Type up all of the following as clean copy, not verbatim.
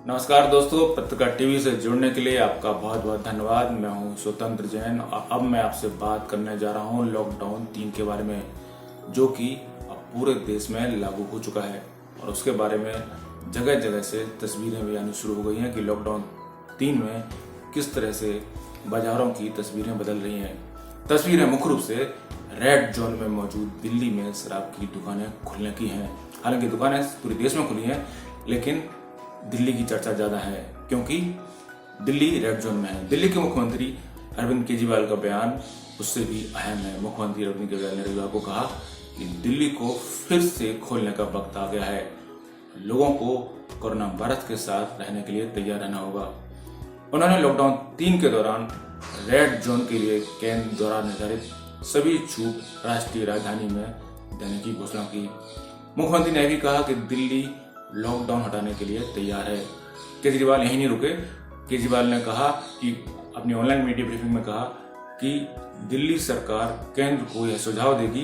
नमस्कार दोस्तों, पत्रकार टीवी से जुड़ने के लिए आपका बहुत बहुत धन्यवाद। मैं हूं स्वतंत्र जैन और अब मैं आपसे बात करने जा रहा हूं लॉकडाउन 3 के बारे में, जो कि अब पूरे देश में लागू हो चुका है। और उसके बारे में जगह जगह से तस्वीरें भी आनी शुरू हो गई हैं कि लॉकडाउन 3 में किस तरह से बाजारों की तस्वीरें बदल रही हैं। तस्वीरें मुख्य रूप से रेड जोन में मौजूद दिल्ली में शराब की दुकानें खुलने की हैं। हालांकि दुकानें पूरे देश में खुली हैं, लेकिन दिल्ली की चर्चा ज्यादा है क्योंकि दिल्ली रेड जोन में है। दिल्ली के मुख्यमंत्री अरविंद केजरीवाल का बयान उससे भी अहम है। मुख्यमंत्री अरविंद केजरीवाल ने रविवार को कहा कि दिल्ली को फिर से खोलने का वक्त आ गया है। लोगों को कोरोना वायरस के साथ रहने के लिए तैयार रहना होगा। उन्होंने लॉकडाउन 3 के दौरान रेड जोन के लिए केंद्र द्वारा निर्धारित सभी छूट राष्ट्रीय राजधानी में देने की घोषणा की। मुख्यमंत्री ने भी कहा कि दिल्ली लॉकडाउन हटाने के लिए तैयार है। केजरीवाल यहीं नहीं रुके। केजरीवाल ने कहा कि अपनी ऑनलाइन मीडिया ब्रीफिंग में कहा कि दिल्ली सरकार केंद्र को यह सुझाव देगी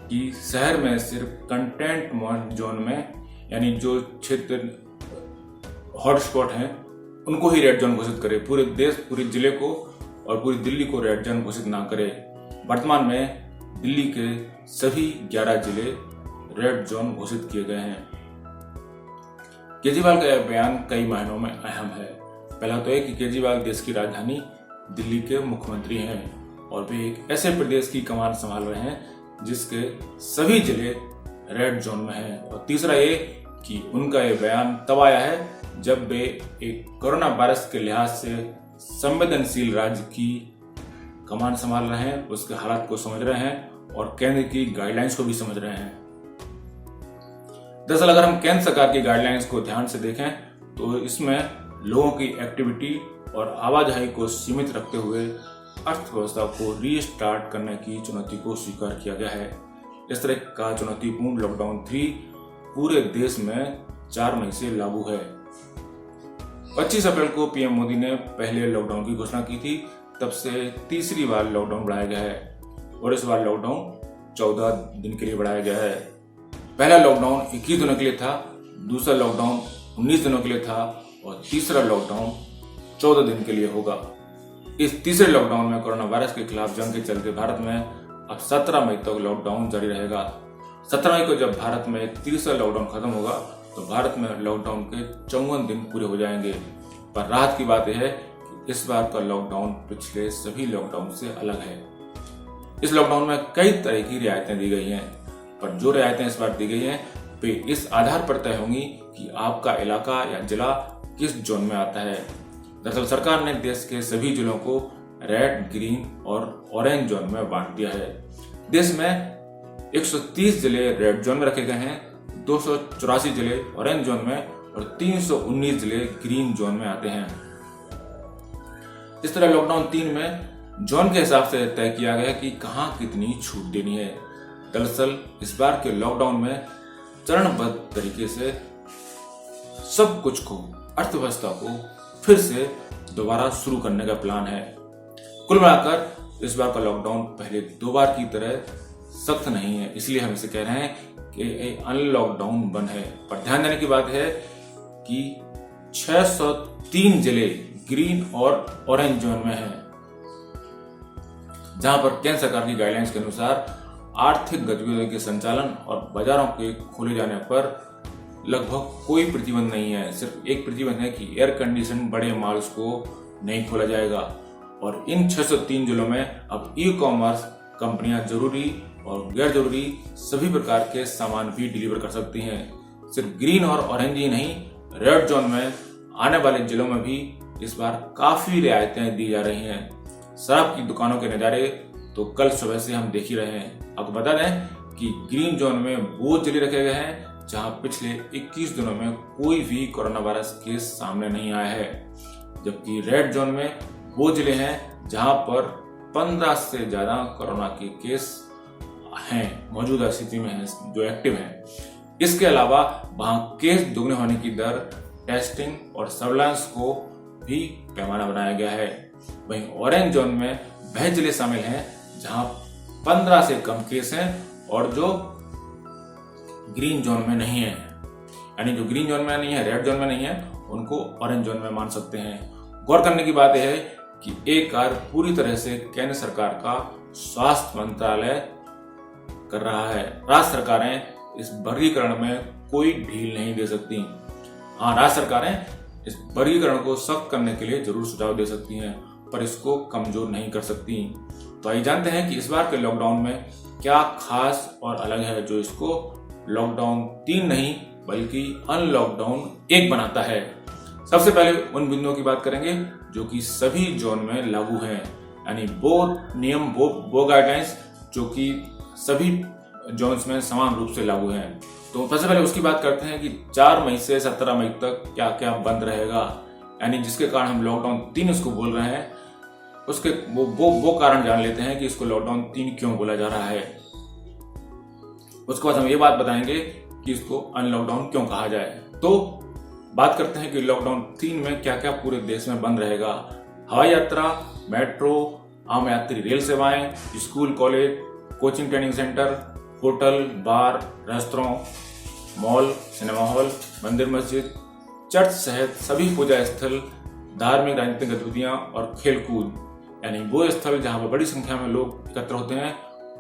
कि शहर में सिर्फ कंटेनमेंट जोन में, यानी जो क्षेत्र हॉटस्पॉट हैं, उनको ही रेड जोन घोषित करे। पूरे देश, पूरे जिले को और पूरी दिल्ली को रेड जोन घोषित ना करे। वर्तमान में दिल्ली के सभी 11 जिले रेड जोन घोषित किए गए हैं। केजरीवाल का यह बयान कई मायनों में अहम है। पहला तो है कि केजरीवाल देश की राजधानी दिल्ली के मुख्यमंत्री हैं और वे एक ऐसे प्रदेश की कमान संभाल रहे हैं जिसके सभी जिले रेड जोन में हैं। और तीसरा ये कि उनका ये बयान तब आया है जब वे एक कोरोना वायरस के लिहाज से संवेदनशील राज्य की कमान संभाल रहे हैं, उसके हालात को समझ रहे हैं और केंद्र की गाइडलाइंस को भी समझ रहे हैं। दरअसल अगर हम केंद्र सरकार की गाइडलाइंस को ध्यान से देखें तो इसमें लोगों की एक्टिविटी और आवाजाही को सीमित रखते हुए अर्थव्यवस्था को रीस्टार्ट करने की चुनौती को स्वीकार किया गया है। इस तरह का चुनौतीपूर्ण लॉकडाउन 3 पूरे देश में 4 मई से लागू है। 25 अप्रैल को पीएम मोदी ने पहले लॉकडाउन की घोषणा की थी। तब से तीसरी बार लॉकडाउन बढ़ाया गया है और इस बार लॉकडाउन 14 दिन के लिए बढ़ाया गया है। पहला लॉकडाउन 21 दिनों के लिए था, दूसरा लॉकडाउन 19 दिनों के लिए था और तीसरा लॉकडाउन 14 दिन के लिए होगा। इस तीसरे लॉकडाउन में कोरोना वायरस के खिलाफ जंग के चलते भारत में अब 17 मई तक लॉकडाउन जारी रहेगा। 17 मई को जब भारत में तीसरा लॉकडाउन खत्म होगा तो भारत में लॉकडाउन के 54 दिन पूरे हो जाएंगे। पर राहत की बात यह है कि इस बार का लॉकडाउन पिछले सभी लॉकडाउन से अलग है। इस लॉकडाउन में कई तरह की रियायतें दी गई हैं, पर जो रियायतें इस बार दी गई हैं वे इस आधार पर तय होंगी कि आपका इलाका या जिला किस जोन में आता है। दरअसल सरकार ने देश के सभी जिलों को रेड, ग्रीन और ऑरेंज जोन में बांट दिया है। देश में 130 जिले रेड जोन में रखे गए हैं, 284 जिले ऑरेंज जोन में और 319 जिले ग्रीन जोन में आते हैं। इस तरह लॉकडाउन 3 में जोन के हिसाब से तय किया गया कि कहां कितनी छूट देनी है। दरअसल इस बार के लॉकडाउन में चरणबद्ध तरीके से सब कुछ को, अर्थव्यवस्था को फिर से दोबारा शुरू करने का प्लान है। कुल मिलाकर इस बार का लॉकडाउन पहले 2 बार की तरह सख्त नहीं है, इसलिए हम इसे कह रहे हैं कि अनलॉकडाउन बंद है। पर ध्यान देने की बात है कि 603 जिले ग्रीन और ऑरेंज जोन में हैं, जहां पर केंद्र सरकार की गाइडलाइंस के अनुसार आर्थिक गतिविधियों के संचालन और बाजारों के खोले जाने पर लगभग कोई प्रतिबंध नहीं है। सिर्फ एक प्रतिबंध है कि एयर कंडीशन बड़े मॉल्स को नहीं खोला जाएगा। और इन 603 जिलों में अब ई कॉमर्स कंपनियां जरूरी और गैर जरूरी सभी प्रकार के सामान भी डिलीवर कर सकती हैं। सिर्फ ग्रीन और ऑरेंज ही नहीं, रेड जोन में आने वाले जिलों में भी इस बार काफी रियायतें दी जा रही हैं। शराब की दुकानों के नजारे तो कल सुबह से हम देख ही रहे हैं। आपको बता दें कि ग्रीन जोन में वो जिले रखे गए हैं जहां पिछले 21 दिनों में कोई भी कोरोना वायरस केस सामने नहीं आया है, जबकि रेड जोन में वो जिले हैं जहां पर 15 से ज्यादा कोरोना के केस हैं, मौजूदा स्थिति में हैं, जो एक्टिव हैं। इसके अलावा वहां केस दुगने होने की दर, टेस्टिंग और सर्विलांस को भी पैमाना बनाया गया है। वहीं ऑरेंज जोन में वह जिले शामिल हैं जहां 15 से कम केस हैं और जो ग्रीन जोन में नहीं है। यानी जो ग्रीन जोन में नहीं है, रेड जोन में नहीं है, उनको ऑरेंज जोन में मान सकते हैं। गौर करने की बात यह है कि एक कार्य पूरी तरह से केंद्र सरकार का स्वास्थ्य मंत्रालय कर रहा है। राज्य सरकारें इस वर्गीकरण में कोई ढील नहीं दे सकती। हाँ, राज्य सरकारें इस वर्गीकरण को सख्त करने के लिए जरूर सुझाव दे सकती हैं, पर इसको कमजोर नहीं कर सकती। तो आइए जानते हैं कि इस बार के लॉकडाउन में क्या खास और अलग है जो इसको लॉकडाउन 3 नहीं बल्कि अनलॉकडाउन 1 बनाता है। सबसे पहले उन बिंदुओं की बात करेंगे जो कि सभी जोन में लागू हैं, यानी वो नियम, वो गाइडलाइंस जो कि सभी जोन्स में समान रूप से लागू हैं। तो सबसे पहले उसकी बात करते हैं कि 4 मई से 17 मई तक क्या क्या बंद रहेगा, यानी जिसके कारण हम लॉकडाउन 3 इसको बोल रहे हैं। उसके वो कारण जान लेते हैं कि इसको लॉकडाउन 3 क्यों बोला जा रहा है। उसके बाद हम ये बात बताएंगे कि इसको अनलॉकडाउन क्यों कहा जाए। तो बात करते हैं कि लॉकडाउन 3 में क्या क्या पूरे देश में बंद रहेगा। हवाई यात्रा, मेट्रो, आम यात्री रेल सेवाएं, school college, coaching training center, hotel, bar, restaurant, mall, cinema hall, मंदिर मस्जिद, चर्च सहित सभी पूजा स्थल, धार्मिक राजनीतिक गतिविधियां और खेलकूद, यानी वो स्थल जहां पर बड़ी संख्या में लोग एकत्र होते हैं,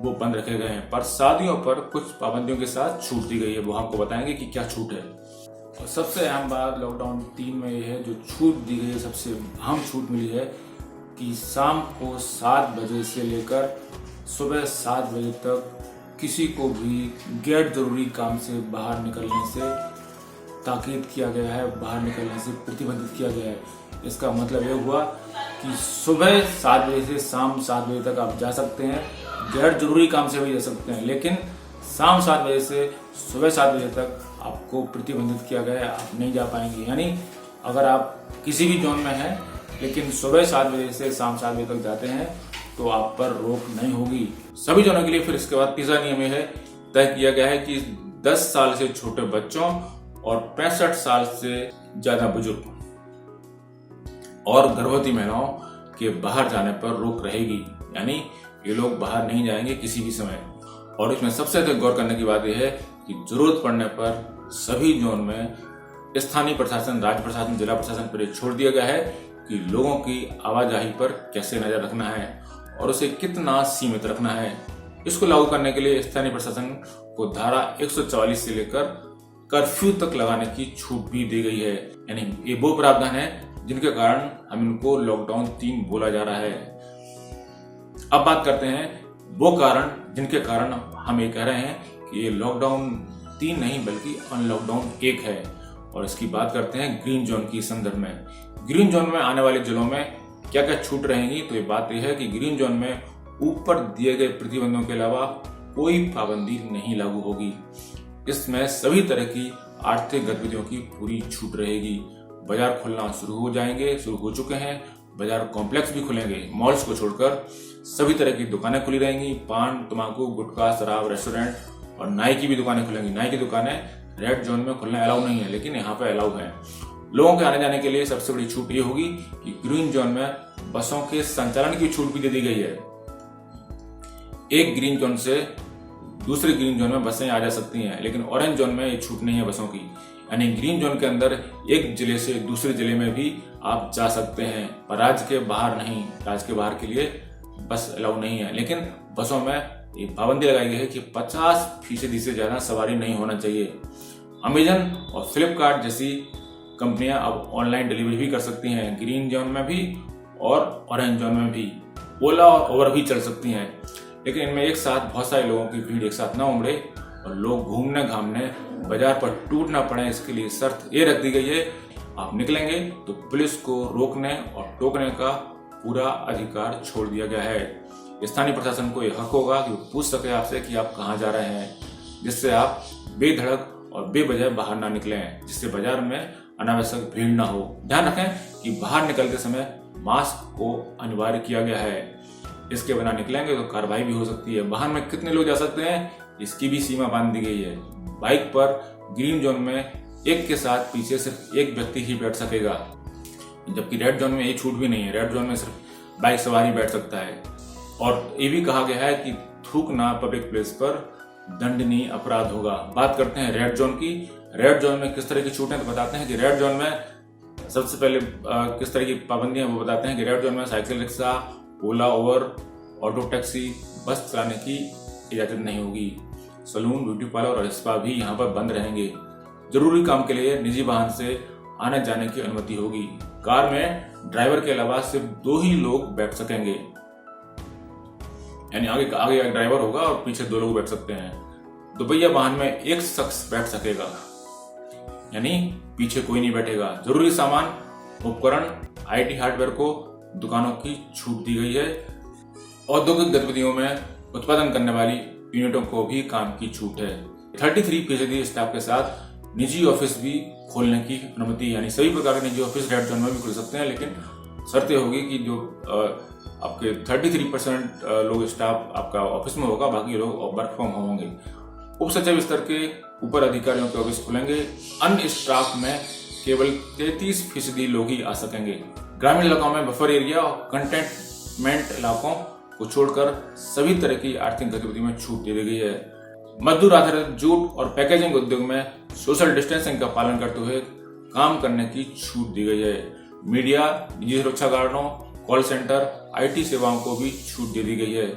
वो बंद रखे गए हैं। पर शादियों पर कुछ पाबंदियों के साथ छूट दी गई है, वो हमको बताएंगे कि क्या छूट है। और सबसे अहम बात लॉकडाउन 3 में ये है, जो छूट दी गई है, सबसे अहम छूट मिली है कि शाम को 7 बजे से लेकर सुबह 7 बजे तक किसी को भी गैर जरूरी काम से बाहर निकलने से ताकीद किया गया है, बाहर निकलने से प्रतिबंधित किया गया है। इसका मतलब ये हुआ कि सुबह 7 बजे से शाम 7 बजे तक आप जा सकते हैं, गैर जरूरी काम से भी जा सकते हैं, लेकिन शाम 7 बजे से सुबह 7 बजे तक आपको प्रतिबंधित किया गया है, आप नहीं जा पाएंगे। यानी अगर आप किसी भी जोन में हैं लेकिन सुबह 7 बजे से शाम 7 बजे तक जाते हैं तो आप पर रोक नहीं होगी। सभी जोनों के लिए फिर इसके बाद तीसरा नियम यह है, तय किया गया है कि 10 साल से छोटे बच्चों और 65 साल से ज्यादा बुजुर्ग और गर्भवती महिलाओं के बाहर जाने पर रोक रहेगी, यानी ये लोग बाहर नहीं जाएंगे किसी भी समय। और इसमें सबसे अधिक गौर करने की बात यह है कि जरूरत पड़ने पर सभी जोन में स्थानीय प्रशासन, राज्य प्रशासन, जिला प्रशासन पर छोड़ दिया गया है कि लोगों की आवाजाही पर कैसे नजर रखना है और उसे कितना सीमित रखना है। इसको लागू करने के लिए स्थानीय प्रशासन को धारा 144 से लेकर कर्फ्यू तक लगाने की छूट भी दी गई है, यानी ये वो प्रावधान है जिनके कारण हम इनको लॉकडाउन 3 बोला जा रहा है। अब बात करते हैं वो कारण जिनके कारण हम ये कह रहे हैं कि ये लॉकडाउन 3 नहीं बल्कि अनलॉकडाउन 1 है, और इसकी बात करते हैं ग्रीन जोन की संदर्भ में। ग्रीन जोन में आने वाले जिलों में क्या क्या छूट रहेंगी, तो ये बात यह है कि ग्रीन जोन में ऊपर दिए गए प्रतिबंधों के अलावा कोई पाबंदी नहीं लागू होगी। इसमें सभी तरह की आर्थिक गतिविधियों की पूरी छूट रहेगी। बाजार खुलना शुरू हो चुके हैं, बाजार कॉम्प्लेक्स भी खुलेंगे, मॉल्स को छोड़कर सभी तरह की दुकानें खुली रहेंगी। पान, तंबाकू, गुटखा, शराब, रेस्टोरेंट और नाई की भी दुकानें खुलेंगी। नाई की दुकानें रेड जोन में खुलना अलाउ नहीं है, लेकिन यहाँ पे अलाउ है। लोगों के आने जाने के लिए सबसे बड़ी छूट ये होगी कि ग्रीन जोन में बसों के संचालन की छूट भी दे दी गई है। एक ग्रीन जोन से दूसरे ग्रीन जोन में बसें आ जा सकती हैं, लेकिन ऑरेंज जोन में ये छूट नहीं है बसों की। यानी ग्रीन जोन के अंदर एक जिले से दूसरे जिले में भी आप जा सकते हैं, पर राज्य के बाहर नहीं। राज्य के बाहर के लिए बस अलाउ नहीं है, लेकिन बसों में ये पाबंदी लगाई गई है कि 50% से ज्यादा सवारी नहीं होना चाहिए। अमेजन और फ्लिपकार्ट जैसी कंपनियां अब ऑनलाइन डिलीवरी भी कर सकती हैं, ग्रीन जोन में भी और ऑरेंज जोन में भी। ओला और उबर भी चल सकती हैं, लेकिन इनमें एक साथ बहुत सारे लोगों की भीड़ एक साथ न उमड़े और लोग घूमने घामने बाजार पर टूट ना पड़े, इसके लिए शर्त ये रख दी गई है, आप निकलेंगे तो पुलिस को रोकने और टोकने का पूरा अधिकार छोड़ दिया गया है। स्थानीय प्रशासन को यह हक होगा कि वो पूछ सके आपसे कि आप कहाँ जा रहे हैं, जिससे आप बेधड़क और बेवजह बाहर ना निकलें, जिससे बाजार में अनावश्यक भीड़ ना हो। ध्यान रखें कि बाहर निकलते समय मास्क को अनिवार्य किया गया है, इसके बिना निकलेंगे तो कार्रवाई भी हो सकती है। वाहन में कितने लोग जा सकते हैं, इसकी भी सीमा बांध दी गई है। बाइक पर ग्रीन जोन में एक के साथ पीछे सिर्फ एक व्यक्ति ही बैठ सकेगा, जबकि रेड जोन में ये छूट भी नहीं है। रेड जोन में सिर्फ बाइक सवार ही बैठ सकता है। और ये भी कहा गया है कि थूकना पब्लिक प्लेस पर दंडनीय अपराध होगा। बात करते हैं रेड जोन की। रेड जोन में किस तरह की छूट है तो बताते हैं कि रेड जोन में सबसे पहले किस तरह की पाबंदियां वो बताते हैं कि रेड जोन में साइकिल रिक्शा, ओला, ओवर, ऑटो टैक्सी, बस चलाने की इजाजत नहीं होगी। सलून, ब्यूटी पार्लर और स्पा भी यहाँ पर बंद रहेंगे। जरूरी काम के लिए निजी वाहन से आने जाने की अनुमति होगी। कार में ड्राइवर के अलावा सिर्फ 2 ही लोग बैठ सकेंगे, यानी आगे एक ड्राइवर होगा और पीछे 2 लोग बैठ सकते हैं। दोपहिया वाहन में एक शख्स बैठ सकेगा, यानी पीछे कोई नहीं बैठेगा। जरूरी सामान, उपकरण, IT हार्डवेयर को दुकानों की छूट दी गई है। औद्योगिक गतिविधियों में उत्पादन करने वाली यूनिटों को भी काम की छूट है। 33% स्टाफ के साथ निजी ऑफिस भी खोलने की अनुमति, यानी सभी प्रकार के निजी ऑफिस रेड जोन में भी खुल सकते हैं, लेकिन शर्तें होगी कि जो आपके 33% लोग स्टाफ आपका ऑफिस में होगा, बाकी लोग वर्क फ्रॉम होम होंगे। उप सचिव स्तर के ऊपर अधिकारियों के ऑफिस खुलेंगे। अन्य स्टाफ में केवल 33% लोग ही आ सकेंगे। ग्रामीण इलाकों में बफर एरिया और कंटेनमेंट इलाकों को छोड़कर सभी तरह की आर्थिक गतिविधि में छूट दे दी गई है। मजदूर आधारित जूट और पैकेजिंग उद्योग में सोशल डिस्टेंसिंग का पालन करते हुए काम करने की छूट दी गई है। मीडिया, निजी सुरक्षा गार्डों, कॉल सेंटर, IT सेवाओं को भी छूट दे दी गई है।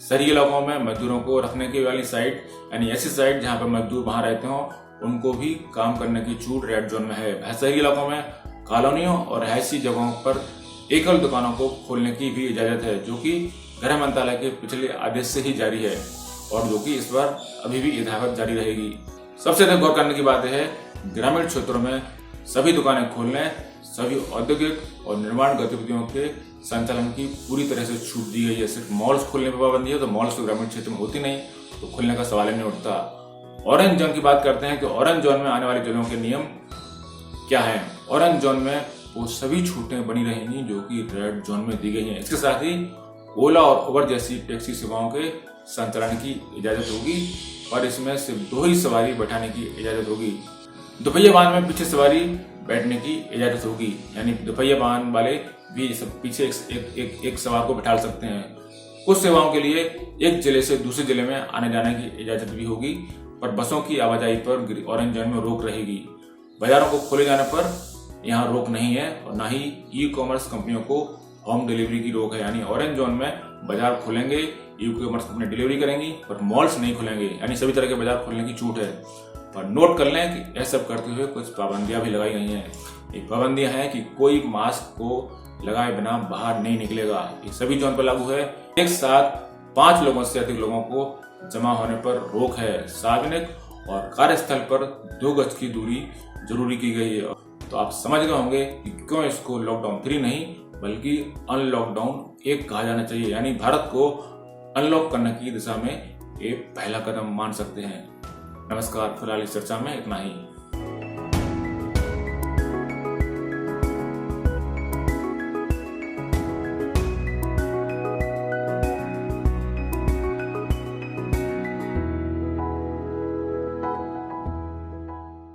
शहरी इलाकों में मजदूरों को रखने की वाली साइट, यानी ऐसी साइट जहां पर मजदूर वहां रहते हो, उनको भी काम करने की छूट रेड जोन में है। शहरी इलाकों में कॉलोनियों और रहायशी जगहों पर एकल दुकानों को खोलने की भी इजाजत है, जो कि गृह मंत्रालय के पिछले आदेश से ही जारी है और जो कि इस बार अभी भी यथावत जारी रहेगी। सबसे अधिक गौर करने की बात है, ग्रामीण क्षेत्रों में सभी दुकानें खोलने, सभी औद्योगिक और निर्माण गतिविधियों के संचालन की पूरी तरह से छूट दी गई है। सिर्फ मॉल्स खोलने पर पाबंदी है, तो मॉल्स तो ग्रामीण क्षेत्र में होती नहीं, तो खुलने का सवाल ही नहीं उठता। ऑरेंज जोन की बात करते हैं कि ऑरेंज जोन में आने वाली जगहों के नियम क्या है। ऑरेंज जोन में वो सभी छूटें बनी रहेंगी जो कि रेड जोन में दी गई हैं। इसके साथ ही ओला और उबर जैसी टैक्सी सेवाओं के संचालन की इजाजत होगी और इसमें सिर्फ 2 ही सवारी बैठाने की इजाजत होगी। दोपहिया वाहन में पीछे सवारी बैठने की इजाजत होगी, यानी दोपहिया वाहन वाले भी सब पीछे एक सवार को बैठा सकते हैं। कुछ सेवाओं के लिए एक जिले से दूसरे जिले में आने जाने की इजाजत भी होगी, पर बसों की आवाजाही पर ऑरेंज जोन में रोक रहेगी। बाजारों को खोले जाने पर यहाँ रोक नहीं है और न ही ई-कॉमर्स कंपनियों को होम डिलीवरी की रोक है, यानी ऑरेंज जोन में बाजार खुलेंगे, ई-कॉमर्स कंपनी डिलीवरी करेंगी, पर मॉल्स नहीं खुलेंगे, यानी सभी तरह के बाजार खोलने की छूट है। पर नोट कर लें कि ऐसा करते हुए कुछ पाबंदियां भी लगाई गई हैं। ये पाबंदियां हैं कि कोई मास्क को लगाए बिना बाहर नहीं निकलेगा। ये सभी जोन पर लागू है। एक साथ 5 लोगों से अधिक लोगों को जमा होने पर रोक है। सार्वजनिक और कार्यस्थल पर 2 गज की दूरी जरूरी की गई है। तो आप समझ गए होंगे कि क्यों इसको लॉकडाउन 3 नहीं बल्कि अनलॉकडाउन 1 कहा जाना चाहिए, यानी भारत को अनलॉक करने की दिशा में ये पहला कदम मान सकते हैं। नमस्कार, फिलहाल इस चर्चा में इतना ही।